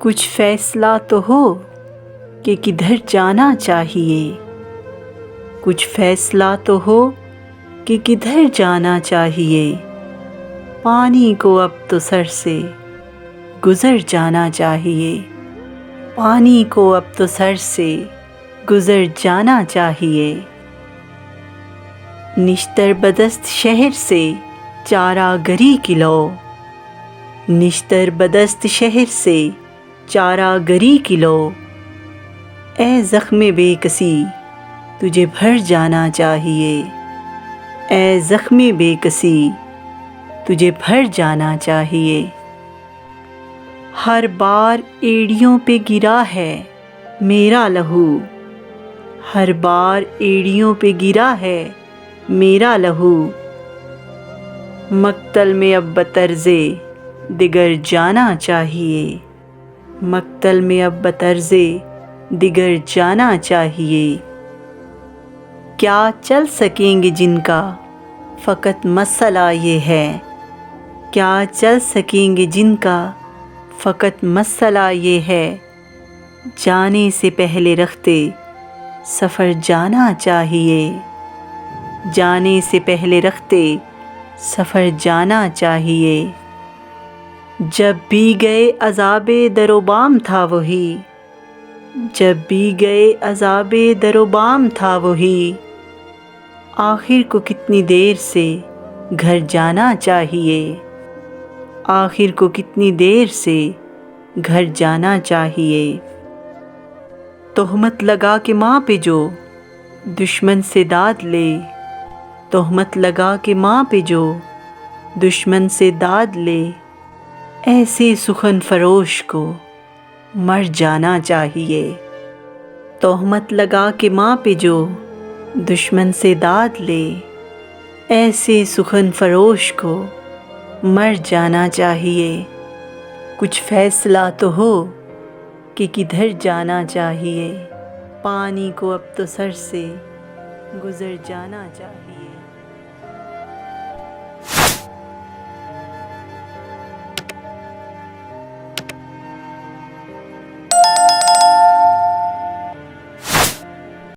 کچھ فیصلہ تو ہو کہ کدھر جانا چاہیے، کچھ فیصلہ تو ہو کہ کدھر جانا چاہیے، پانی کو اب تو سر سے گزر جانا چاہیے، پانی کو اب تو سر سے گزر جانا چاہیے۔ نشتر بدست شہر سے چارہ گری کی لو، نشتر بدست شہر سے چارہ گری کی لو، اے زخم بے کسی تجھے بھر جانا چاہیے، اے زخم بے کسی تجھے بھر جانا چاہیے۔ ہر بار ایڑیوں پہ گرا ہے میرا لہو، ہر بار ایڑیوں پہ گرا ہے میرا لہو، مقتل میں اب بطرز دگر جانا چاہیے، مقتل میں اب بطرز دگر جانا چاہیے۔ کیا چل سکیں گے جن کا فقط مسئلہ یہ ہے، کیا چل سکیں گے جن کا فقط مسئلہ یہ ہے، جانے سے پہلے رختے سفر جانا چاہیے، جانے سے پہلے رختے سفر جانا چاہیے۔ جب بھی گئے عذاب در و بام تھا وہی، جب بھی گئے عذاب در و بام تھا وہی، آخر کو کتنی دیر سے گھر جانا چاہیے، آخر کو کتنی دیر سے گھر جانا چاہیے۔ تہمت لگا کے ماں پہ جو دشمن سے داد لے، تہمت لگا کے ماں پہ جو دشمن سے داد لے، ایسے سخن فروش کو مر جانا چاہیے، تہمت لگا کے ماں پہ جو دشمن سے داد لے، ایسے سخن فروش کو مر جانا چاہیے۔ کچھ فیصلہ تو ہو کہ کدھر جانا چاہیے، پانی کو اب تو سر سے گزر جانا چاہیے۔